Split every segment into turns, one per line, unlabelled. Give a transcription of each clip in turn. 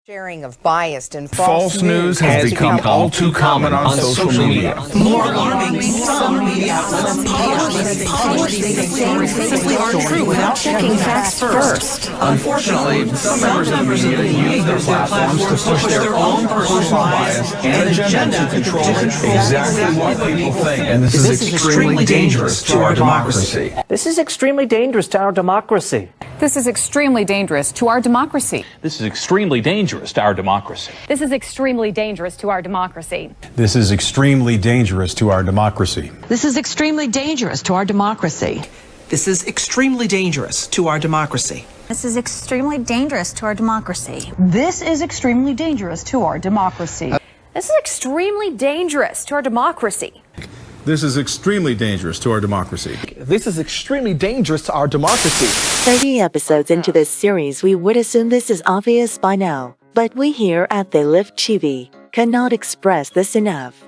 Sharing of biased and
False news has become all too common on social media.
More alarming, some media outlets publish things they simply aren't true without checking facts first.
Unfortunately, some members of the media use their platforms to push their own personal bias and agenda to control exactly what people think. And this is extremely dangerous to our democracy.
This is extremely dangerous to our democracy.
This is extremely dangerous to our democracy.
This is extremely dangerous to our democracy.
This is extremely dangerous to our democracy.
This is extremely dangerous to our democracy.
This is extremely dangerous to our democracy.
This is extremely dangerous to our democracy.
This is extremely dangerous to our democracy.
This is extremely dangerous to our democracy.
This is extremely dangerous to our democracy.
This is extremely dangerous to our democracy.
This is extremely dangerous to our democracy.
30 episodes into this series, we would assume this is obvious by now. But we here at The Lift TV cannot express this enough.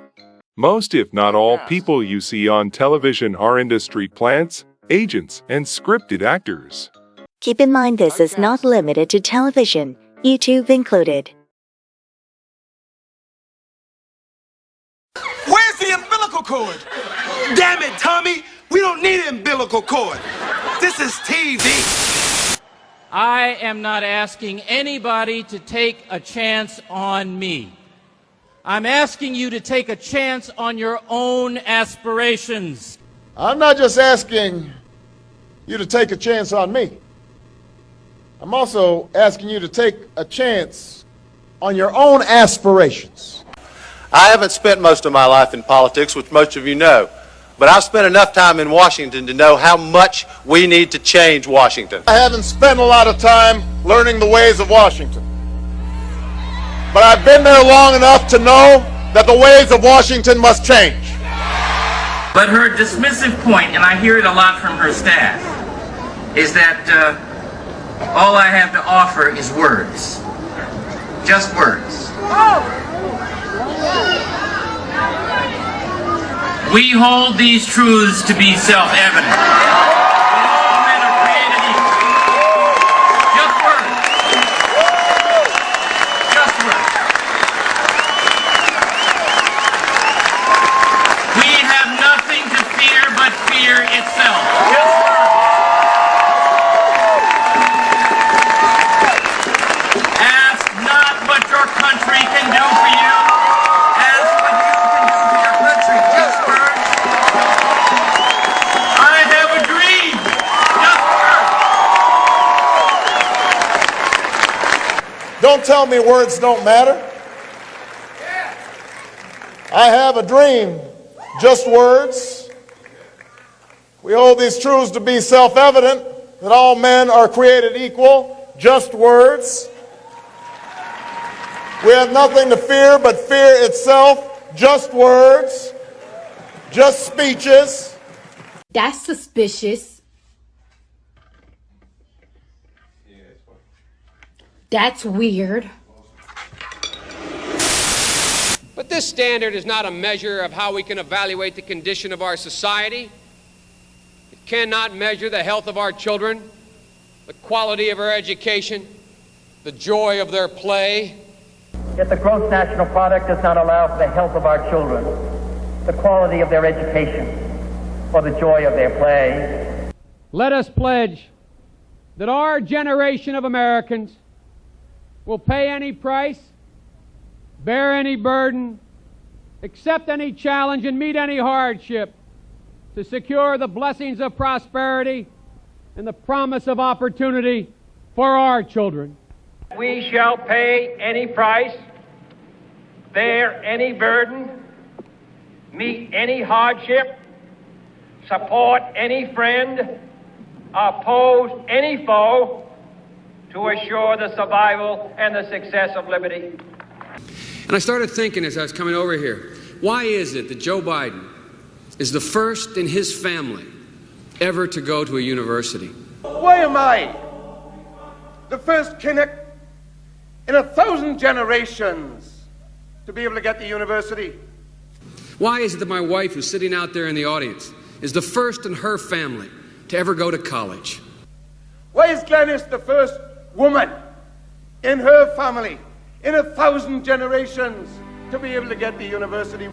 Most, if not all, people you see on television are industry plants, agents, and scripted actors.
Keep in mind this is not limited to television, YouTube included.
Where's the umbilical cord? Damn it, Tommy! We don't need an umbilical cord. This is TV.
I am not asking anybody to take a chance on me. I'm asking you to take a chance on your own aspirations.
I'm not just asking you to take a chance on me. I'm also asking you to take a chance on your own aspirations.
I haven't spent most of my life in politics, which most of you know, but I've spent enough time in Washington to know how much we need to change Washington.
I haven't spent a lot of time learning the ways of Washington, but I've been there long enough to know that the ways of Washington must change.
But her dismissive point, and I hear it a lot from her staff, is that all I have to offer is words. Just words. We hold these truths to be self-evident. All men are created equal. Just words. Just words. We have nothing to fear but fear itself. Just words. Ask not what your country can do for you. Ask what you can do for your country. Just words. I have a dream. Just words.
Don't tell me words don't matter. I have a dream. Just words. We hold these truths to be self-evident, that all men are created equal. Just words. We have nothing to fear but fear itself. Just words. Just speeches.
That's suspicious. That's weird.
But this standard is not a measure of how we can evaluate the condition of our society. It cannot measure the health of our children, the quality of our education, the joy of their play.
Yet the gross national product does not allow for the health of our children, the quality of their education, or the joy of their play.
Let us pledge that our generation of Americans will pay any price, bear any burden, accept any challenge, and meet any hardship to secure the blessings of prosperity and the promise of opportunity for our children. We shall pay any price, bear any burden, meet any hardship, support any friend, oppose any foe, to assure the survival and the success of liberty. And I started thinking as I was coming over here, why is it that Joe Biden is the first in his family ever to go to a university?
Why am I the first Kinnick in 1,000 generations to be able to get to university?
Why is it that my wife, who's sitting out there in the audience, is the first in her family to ever go to college?
Why is Glenys the first woman in her family in 1,000 generations to be able to get the university.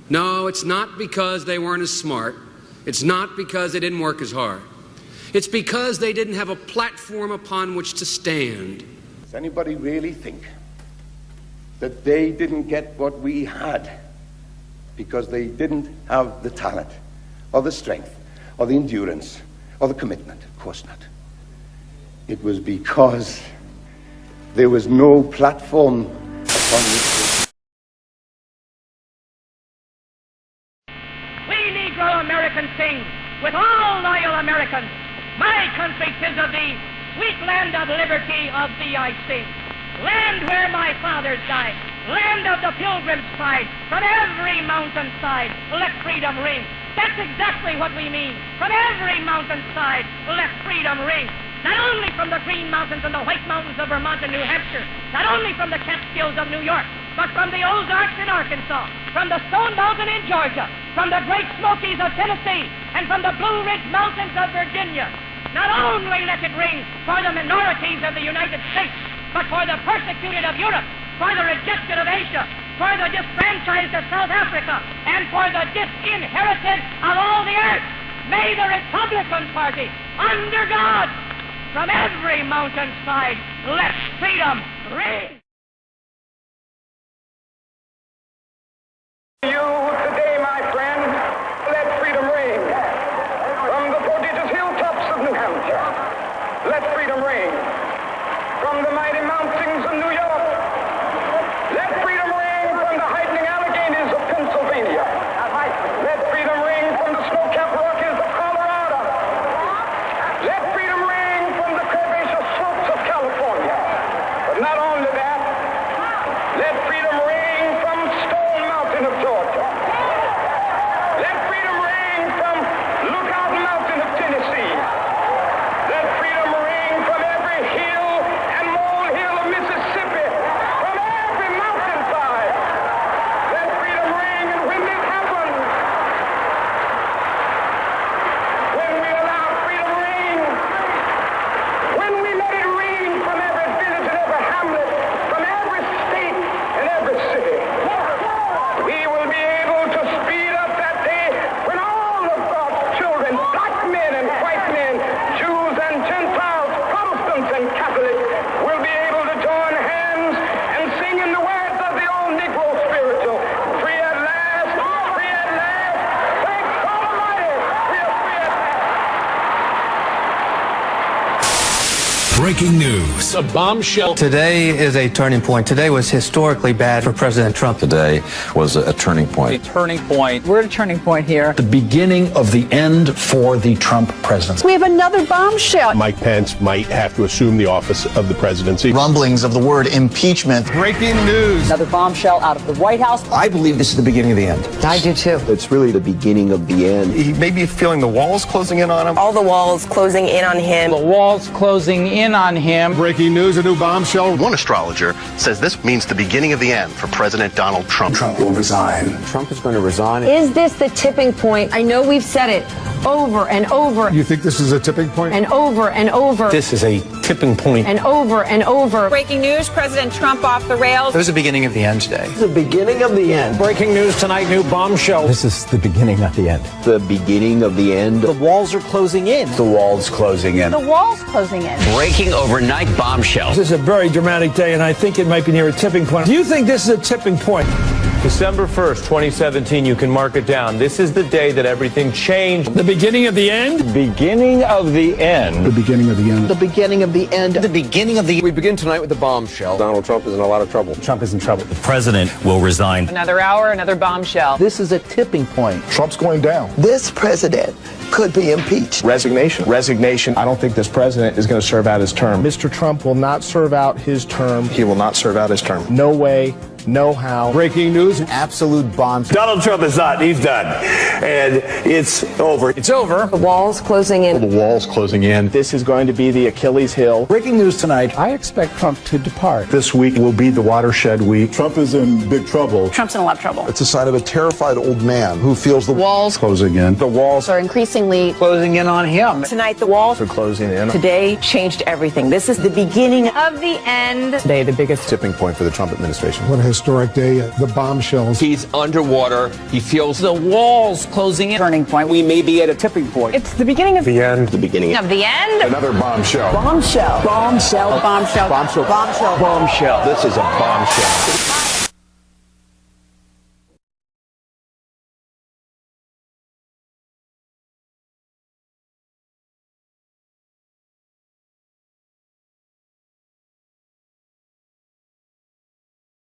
No, it's not because they weren't as smart. It's not because they didn't work as hard. It's because they didn't have a platform upon which to stand.
Does anybody really think that they didn't get what we had because they didn't have the talent or the strength or the endurance or the commitment? Of course not. It was because there was no platform upon which.
We Negro Americans sing with all loyal Americans. My country 'tis of thee, sweet land of liberty, of thee I sing. Land where my fathers died, land of the pilgrim's pride. From every mountainside, let freedom ring. That's exactly what we mean. From every mountainside, let freedom ring. Not only from the Green Mountains and the White Mountains of Vermont and New Hampshire, not only from the Catskills of New York, but from the Ozarks in Arkansas, from the Stone Mountain in Georgia, from the Great Smokies of Tennessee, and from the Blue Ridge Mountains of Virginia. Not only let it ring for the minorities of the United States, but for the persecuted of Europe, for the rejected of Asia, for the disfranchised of South Africa, and for the disinherited of all the earth. May the Republican Party, under God, from every mountainside, let freedom ring.
You today, my friend, let freedom ring. From the prodigious hilltops of New Hampshire, let freedom ring. From the mighty mountains of New York, let freedom ring. From the heightening Alleghenies of Pennsylvania, let freedom ring. From the snow-capped Rockies of Colorado, let freedom ring. From the curvaceous slopes of California. But not only that, let freedom ring from Stone Mountain of Georgia. Let freedom ring from Lookout Mountain of Tennessee. Let freedom ring from every hill and molehill of Mississippi, from every mountainside. Let freedom ring, and when this happens, when we allow freedom ring, when we let it ring from every village and every hamlet, from every state and every city, we will be able to speed up that day when all of God's children, black men and white men, Jews and Gentiles, Protestants and Catholics, will be able to join hands and sing in the words of the old Negro spiritual, free at last, free at last, thank God Almighty, we are free at last.
Breaking news.
A bombshell. Today is a turning point. Today was historically bad for President Trump.
Today was a turning point.
A turning point.
We're at a turning point here.
The beginning of the end for the Trump presidency.
We have another bombshell.
Mike Pence might have to assume the office of the presidency.
Rumblings of the word impeachment.
Breaking news.
Another bombshell out of the White House.
I believe this is the beginning of the end.
I do too.
It's really the beginning of the end. He may be feeling the walls closing in on him.
All the walls closing in on him.
The walls closing in on him.
Breaking news, a new bombshell.
One astrologer says this means the beginning of the end for President Donald Trump.
Trump will resign.
Trump is going to resign.
Is this the tipping point? I know we've said it over and over
You think this is a tipping point?
and over and over
This is a tipping point.
and over and over.
Breaking news, President Trump off the rails.
It was the beginning of the end today.
The beginning of the end.
Breaking news tonight, new bombshell.
This is the beginning of the end. The beginning of the end.
The walls are closing in.
The walls closing in.
The walls closing in.
Breaking overnight bombshell.
This is a very dramatic day, and I think it might be near a tipping point. Do you think this is a tipping point?
December 1st, 2017, you can mark it down. This is the day that everything changed.
The beginning of the end?
Beginning of the end.
The beginning of the end.
The beginning of the end. The beginning of the...
We begin tonight with the bombshell. Donald Trump is in a lot of trouble.
Trump is in trouble.
The president will resign.
Another hour, another bombshell.
This is a tipping point.
Trump's going down.
This president could be impeached.
Resignation. Resignation. I don't think this president is going to serve out his term.
Mr. Trump will not serve out his term.
He will not serve out his term.
No way,
know-how.
Breaking news.
Absolute bombs.
Donald Trump is not. He's done. And it's over. It's over.
The wall's closing in.
The wall's closing in. This is going to be the Achilles heel.
Breaking news tonight. I expect Trump to depart.
This week will be the watershed week.
Trump is in big trouble.
Trump's in a lot of trouble.
It's a sign of a terrified old man who feels the
Walls
closing in. The walls
are increasingly
Closing in on him.
tonight. The walls
are closing in.
today changed everything. This is the beginning
Of the end.
Today, the biggest
Tipping point for the Trump administration.
What a historic day. The bombshells.
He's underwater. He feels
The wall's closing in.
turning point.
we may be at a tipping point.
It's the beginning of
The end.
The beginning
Of the end.
Another bombshell.
bombshell. Bombshell. Bombshell.
Bombshell.
Bombshell.
Bombshell.
This is a bombshell.